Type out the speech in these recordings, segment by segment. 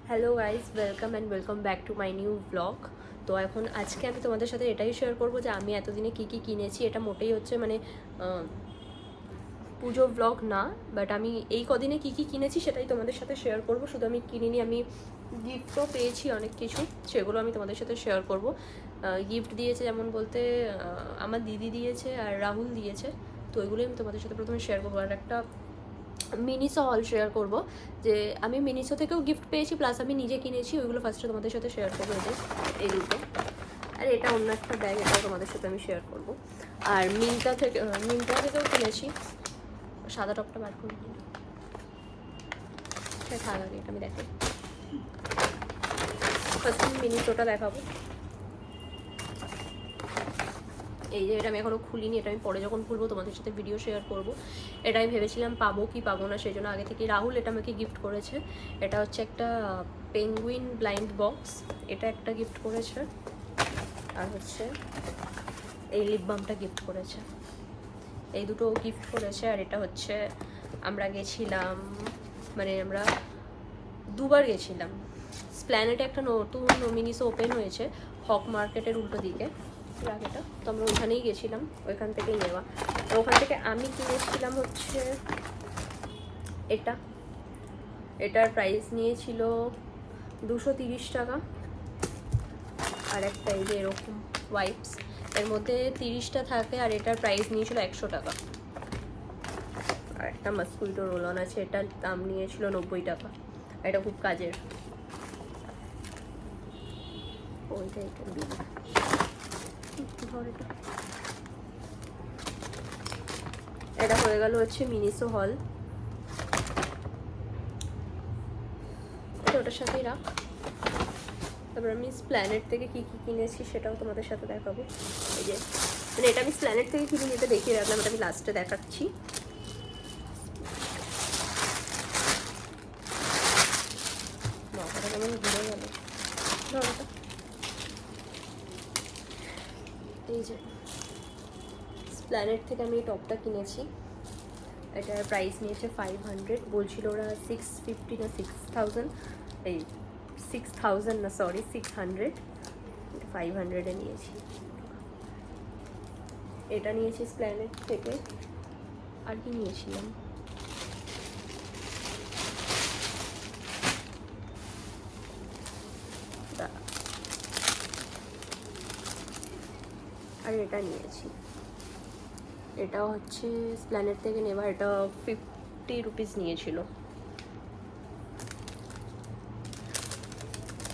Hello guys, welcome back to my new blog. তো এখন আজকে আমি তোমাদের সাথে এটাই শেয়ার করবো যে আমি এতদিনে কী কী কিনেছি। এটা মোটেই হচ্ছে মানে পুজো ব্লগ না, বাট আমি এই কদিনে কী কী কিনেছি সেটাই তোমাদের সাথে শেয়ার করব। শুধু আমি কিনিনি, আমি গিফটও পেয়েছি অনেক কিছু, সেগুলো আমি তোমাদের সাথে শেয়ার করব। গিফট দিয়েছে যেমন বলতে আমার দিদি দিয়েছে আর রাহুল দিয়েছে, তো ওইগুলোই আমি তোমাদের সাথে প্রথমে শেয়ার করবো। আর একটা মিনিসো হল শেয়ার করব, যে আমি মিনিসো থেকেও গিফট পেয়েছি প্লাস আমি নিজে কিনেছি, ওইগুলো ফার্স্টে তোমাদের সাথে শেয়ার করবো। এই দুটো, আর এটা অন্য একটা ব্যাগ, এটাও তোমাদের সাথে আমি শেয়ার করব। আর মিন্ত্রা থেকেও কিনেছি। সাদা টপটা বার করে দিই, থাক আগে এটা আমি দেখাই। ফার্স্ট আমি মিনিসোটা দেখাবো। এই যে এটা আমি এখনও খুলিনি, এটা আমি পরে যখন খুলবো তোমাদের সাথে ভিডিও শেয়ার করব। এটা আমি ভেবেছিলাম পাবো কি পাবো না, সেই জন্য আগে থেকে রাহুল এটা আমাকে গিফট করেছে। এটা হচ্ছে একটা পেঙ্গুইন ব্লাইন্ড বক্স, এটা একটা গিফট করেছে। আর হচ্ছে এই লিপ বামটা গিফট করেছে, এই দুটো গিফট করেছে। আর এটা হচ্ছে আমরা গেছিলাম, মানে আমরা দুবার গেছিলাম স্প্ল্যানেটে, একটা নতুন মিনিসো ওপেন হয়েছে হক মার্কেটের উল্টো দিকে রাগেটা, তো আমরা ওইখানেই গেছিলাম, ওইখান থেকেই নেওয়া। তো ওখান থেকে আমি কিনেছিলাম হচ্ছে এটার প্রাইস নিয়েছিল 230 টাকা। আর একটা এই যে এরকম ওয়াইপস, এর মধ্যে 30টা থাকে, আর এটার প্রাইস নিয়েছিল 100 টাকা। আর একটা মসকুইটো রোল অন আছে, এটার দাম নিয়েছিল 90 টাকা। এটা খুব কাজের। ওইটা এটা এটা হয়ে গেল হচ্ছে মিনিসো হল। এটা ওটার সাথেই রাখ। তারপর আমি স্প্ল্যানেট থেকে কী কী কিনেছি সেটাও তোমাদের সাথে দেখাবো। এই যে মানে এটা আমি স্প্ল্যানেট থেকে কিনে এটা দেখিয়ে রাখলাম, এটা আমি লাস্টে দেখাচ্ছি। মাথাটা কেমন ঘুরে গেল। এই যে স্প্ল্যানেট থেকে আমি এই টপটা কিনেছি, এটার প্রাইস নিয়েছে 500, বলছিল ওরা 650 না 6000, এই 6000 না সরি 600, 500-এ নিয়েছি। এটা নিয়েছি স্প্ল্যানেট থেকে। আর কি নিয়েছিলাম, আর এটা নিয়েছি, এটাও হচ্ছে স্প্ল্যানেট থেকে নেওয়া, এটা 50 রুপিস নিয়েছিল।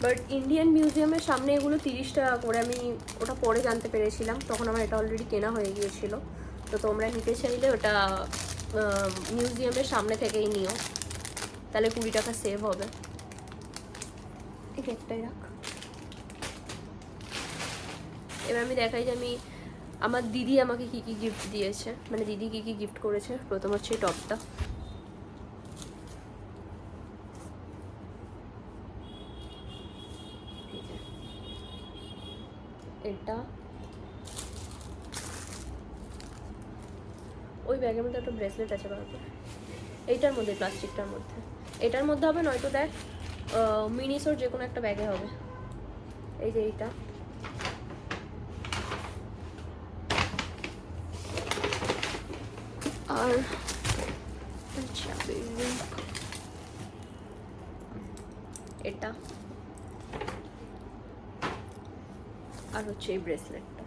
বাট ইন্ডিয়ান মিউজিয়ামের সামনে এগুলো 30 টাকা করে, আমি ওটা পরে জানতে পেরেছিলাম, তখন আমার এটা অলরেডি কেনা হয়ে গিয়েছিল। তো তোমরা নিতে চাইলে ওটা মিউজিয়ামের সামনে থেকেই নিও, তাহলে 20 টাকা সেভ হবে। একটাই রাখ। এবার আমি দেখাই যে আমি আমার দিদি আমাকে কী কী গিফট দিয়েছে, মানে দিদি কী কী গিফট করেছে। প্রথম হচ্ছে এই টপটা, এটা ওই ব্যাগের মধ্যে একটা ব্রেসলেট আছে বাবা, এইটার মধ্যে প্লাস্টিকটার মধ্যে, এটার মধ্যে হবে, নয়তো দেখ মিনিসোর যে কোনো একটা ব্যাগে হবে। এই যে এইটা, আর এটা, আর হচ্ছে এই ব্রেসলেটটা।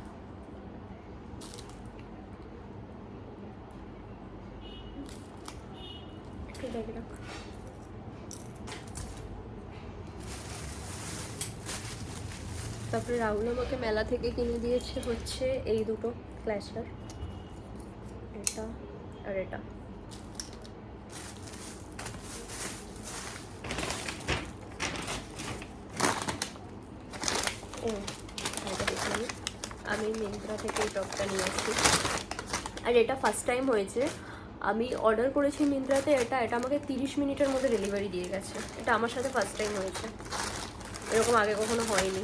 একটু ব্যাগে রাখ। তারপরে রাহুল আমাকে মেলা থেকে কিনে দিয়েছে হচ্ছে এই দুটো ক্ল্যাচার, এটা আর এটা। ও এটা দেখলাম, আমি মিন্ত্রা থেকে এই টপটা নিয়ে আসছি। আর এটা ফার্স্ট টাইম হয়েছে, আমি অর্ডার করেছি মিন্ত্রাতে, এটা আমাকে 30 মিনিটের মধ্যে ডেলিভারি দিয়ে গেছে। এটা আমার সাথে ফার্স্ট টাইম হয়েছে, এরকম আগে কখনো হয়নি।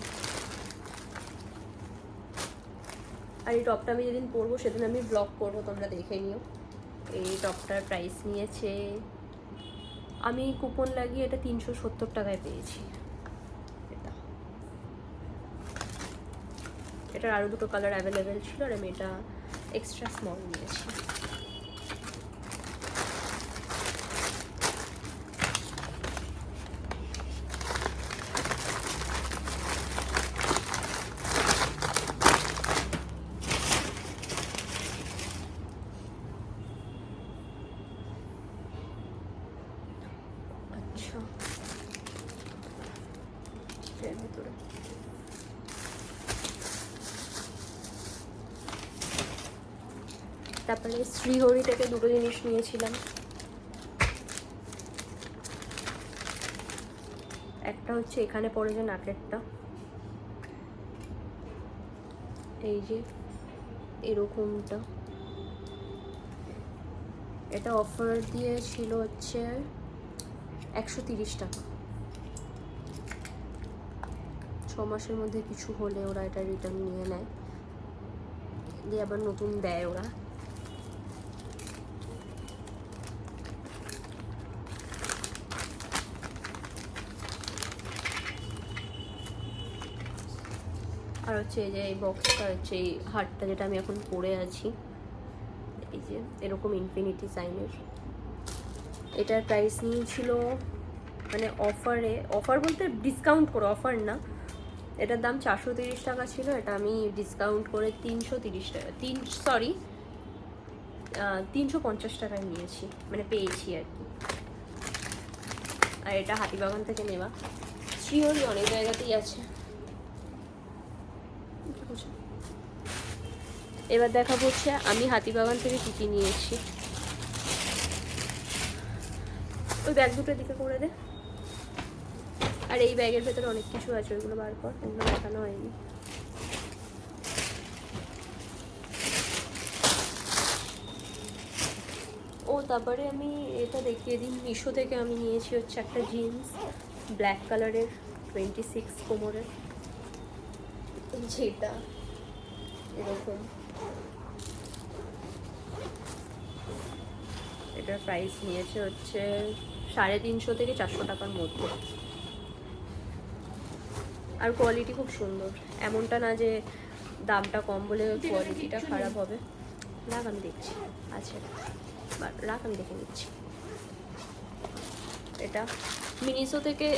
আর এই টপটা আমি যেদিন পরবো সেদিন আমি ব্লগ করবো, তোমরা দেখে নিও। এই টপটার প্রাইস নিয়েছে আমি কুপন লাগিয়ে এটা 370 টাকায় পেয়েছি। এটার আরও দুটো কালার অ্যাভেলেবেল ছিল আর আমি এটা এক্সট্রা স্মল নিয়েছি। আচ্ছা, এর ভিতরে তারপরে শ্রীহরি থেকে দুটো জিনিস নিয়েছিলাম। একটা হচ্ছে এখানে পড়ে যে নাকেরটা, এই যে এরকমটা, এটা অফার দিয়েছিল হচ্ছে 130 টাকা। 6 মাসের মধ্যে কিছু হলে ওরা এটা রিটার্ন নিয়ে নেয়, দিয়ে আবার নতুন দেয় ওরা। আর হচ্ছে এই যে এই বক্সটা হচ্ছে এই হারটা যেটা আমি এখন পরে আছি, এই যে এরকম ইনফিনিটি সাইনের। এটার প্রাইস নিয়েছিল মানে অফার বলতে ডিসকাউন্ট করে, অফার না, এটার দাম 430 টাকা ছিল, এটা আমি ডিসকাউন্ট করে 330 টাকা 350 টাকায় নিয়েছি, মানে পেয়েছি আর কি। আর এটা হাতিবাগান থেকে নেওয়া, শ্রীহরি অনেক জায়গাতেই আছে। এবার দেখা হচ্ছে আমি হাতিবাগান থেকে কী কী নিয়েছি। ওই ব্যাগ দুটোর দিকে করে দে। আর এই ব্যাগের ভেতরে অনেক কিছু আছে, ওইগুলো বার কর, ওগুলো দেখানো হয়নি। ও তারপরে আমি এটা দেখিয়ে দিই, মিশো থেকে আমি নিয়েছি হচ্ছে একটা জিন্স ব্ল্যাক কালারের 26 কোমরের, যেটা এরকম। এটার প্রাইস নিয়েছে হচ্ছে 350 থেকে 400 টাকার মধ্যে। আর কোয়ালিটি খুব সুন্দর, এমনটা না যে দামটা কম বলে কোয়ালিটিটা খারাপ হবে। রাখ আমি দেখছি, আচ্ছা রাখ আমি দেখে নিচ্ছি। এটা মিনিসো থেকে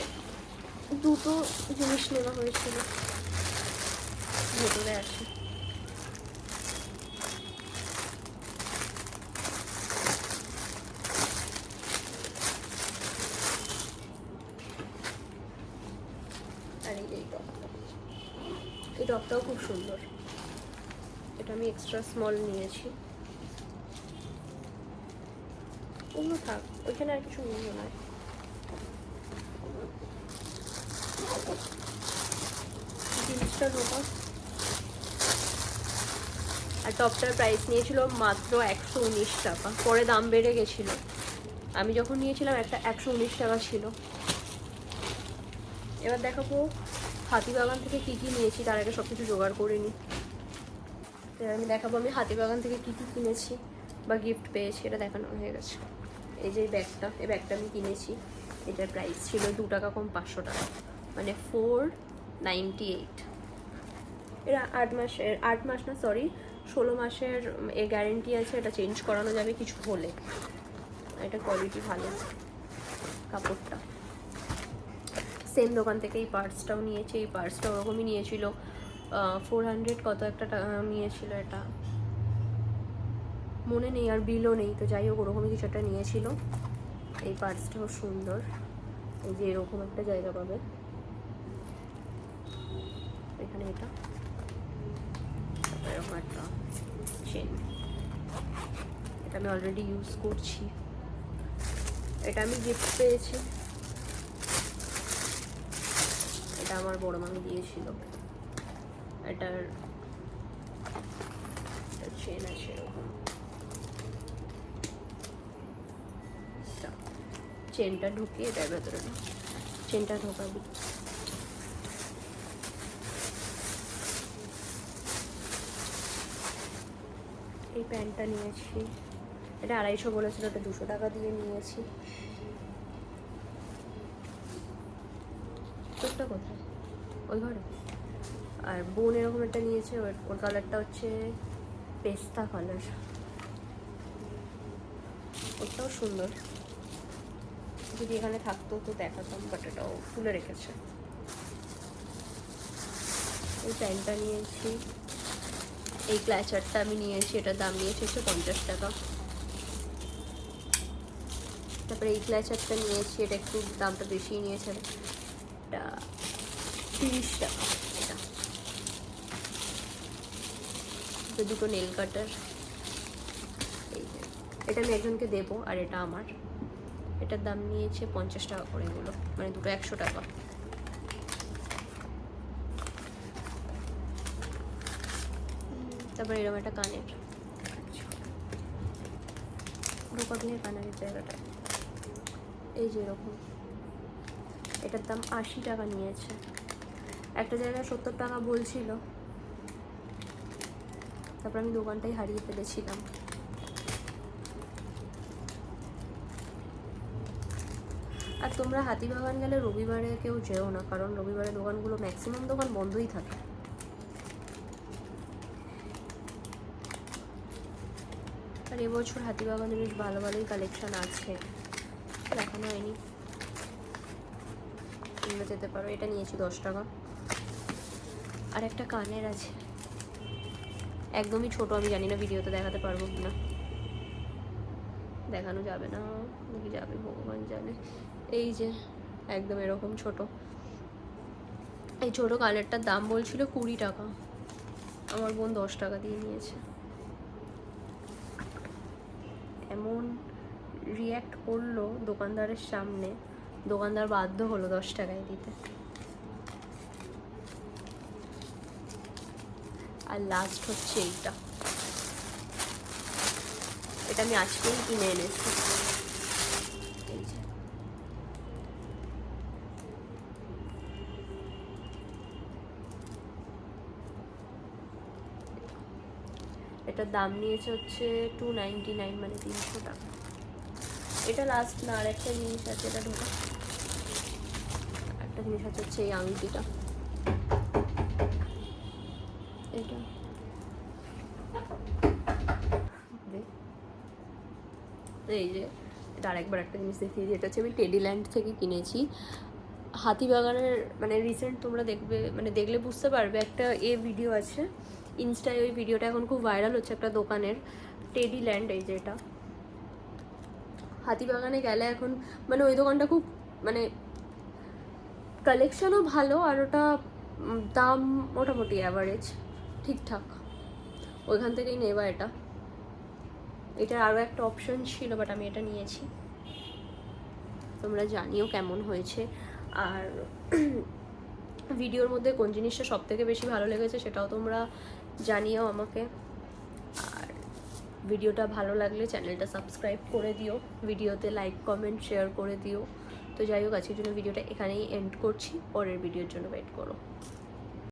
দুটো জিনিস নেওয়া হয়েছিল, ভেতরে আছে। আর এই টপটা, এই টপটাও খুব সুন্দর, এটা আমি এক্সট্রা স্মল নিয়েছি। ওগুলো থাক, ওইখানে আর কিছু নিয়ে নয়। জিনিসটা ঢোকা। আর টপটার প্রাইস নিয়েছিল মাত্র 119 টাকা, পরে দাম বেড়ে গেছিলো। আমি যখন নিয়েছিলাম একটা 119 টাকা ছিল। এবার দেখাবো হাতিবাগান থেকে কী কী নিয়েছি, তার আগে সব কিছু জোগাড় করে নিই। এবার আমি দেখাবো আমি হাতিবাগান থেকে কী কী কিনেছি বা গিফট পেয়েছি, এটা দেখানো হয়ে গেছে। এই যে এই ব্যাগটা আমি কিনেছি, এটার প্রাইস ছিল 2 টাকা কম 500 টাকা, মানে 498। এটা 8 মাস না সরি 16 মাসের এ গ্যারেন্টি আছে, এটা চেঞ্জ করানো যাবে কিছু হলে। এটা কোয়ালিটি ভালো, কাপড়টা। সেম দোকান থেকে এই পার্সটাও নিয়েছি, এই পার্সটা ওরকমই নিয়েছিল 400 কত একটা নিয়েছিল, এটা মনে নেই আর বিলও নেই, তো যাই হোক ওরকমই কিছু একটা নিয়েছিল। এই পার্সটাও সুন্দর, এই যে এরকম একটা জায়গা পাবে এখানে, এটা এরকম একটা চেন, এটা আমি অলরেডি ইউজ করছি। এটা আমি গিফট পেয়েছি, এটা আমার বড় মামি দিয়েছিল। এটার চেন আছে এরকম, চেনটা ঢুকিয়ে এটার ভেতরে চেনটা ঢোকাবি। এই প্যান্টটা নিয়েছি, এটা 250 বলেছিল, এটা 200 টাকা দিয়ে নিয়েছি। গ্লাসটা কোথায়? ওই ঘরে। আর বোন এরকম একটা নিয়েছে, ওর কালারটা হচ্ছে পেস্তা কালার, ওটাও সুন্দর। যদি এখানে থাকতো তো দেখাতাম, বাট এটাও খুলে রেখেছে। এই প্যান্টটা নিয়েছি, এই ক্ল্যাচারটা আমি নিয়েছি, এটার দাম নিয়েছি হচ্ছে 50 টাকা। তারপরে এই ক্ল্যাচারটা নিয়েছি, এটা একটু দামটা বেশিই নিয়েছে, এটা 30 টাকা। এটা দুটো নেল কাটার, এই যে এটা আমি একজনকে দেবো, আর এটা আমার। এটার দাম নিয়েছে 50 টাকা করে, এগুলো মানে দুটো 100 টাকা। তারপরে এরকম একটা কানের, রূপাবিনের কানের জায়গাটা এই যে এরকম, এটার দাম 80 টাকা নিয়েছে। একটা জায়গায় 70 টাকা বলছিল, তারপর আমি দোকানটাই হারিয়ে ফেলেছিলাম। আর তোমরা হাতিবাগান গেলে রবিবারে কেউ যেও না, কারণ রবিবারে দোকানগুলো ম্যাক্সিমাম দোকান বন্ধই থাকে। আর এবছর হাতিবাগানে বেশ ভালো ভালোই কালেকশন আছে, দেখানো হয়নি, তোমরা যেতে পারো। এটা নিয়েছি 10 টাকা। আর একটা কানের আছে, একদমই ছোট, আমি জানি না ভিডিওতে দেখাতে পারবো কিনা, দেখানো যাবে না নাকি যাবে ভগবান জানে। এই যে একদম এরকম ছোট, এই ছোট কানেরটার দাম বলছিল 20 টাকা, আমার বোন 10 টাকা দিয়ে নিয়েছে। এমন রিয়্যাক্ট করলো দোকানদারের সামনে, দোকানদার বাধ্য হলো 10 টাকায় দিতে। আর লাস্ট হচ্ছে এইটা, এটা আমি আজকেই কিনে এনেছি। এই যে এটার দাম নিয়েছে হচ্ছে 299, মানে 300 টাকা। এটা লাস্ট না, আর একটা জিনিস আছে, এটা ঢোকা একটা জিনিস আছে হচ্ছে এই আংটিটা, এটা এই যে এটা আরেকবার একটা জিনিস দেখিয়ে দিই, এটা হচ্ছে আমি টেডিল্যান্ড থেকে কিনেছি। হাতিবাগানের মানে রিসেন্ট তোমরা দেখবে, মানে দেখলে বুঝতে পারবে, একটা ভিডিও আছে ইনস্টায়, ওই ভিডিওটা এখন খুব ভাইরাল হচ্ছে, একটা দোকানের টেডিল্যান্ড। এই যে এটা হাতিবাগানে গেলে এখন মানে ওই দোকানটা খুব মানে কালেকশনও ভালো, আর ওটা দাম মোটামুটি অ্যাভারেজ ঠিকঠাক, ওইখান থেকেই নেওয়া এটা। এটার আরও একটা অপশন ছিল, বাট আমি এটা নিয়েছি। তোমরা জানিও কেমন হয়েছে, আর ভিডিওর মধ্যে কোন জিনিসটা সব থেকে বেশি ভালো লেগেছে সেটাও তোমরা জানিও আমাকে। আর ভিডিওটা ভালো লাগলে চ্যানেলটা সাবস্ক্রাইব করে দিও, ভিডিওতে লাইক কমেন্ট শেয়ার করে দিও। তো যাই হোক, আজকের জন্য ভিডিওটা এখানেই এন্ড করছি, পরের ভিডিওর জন্য ওয়েট করো।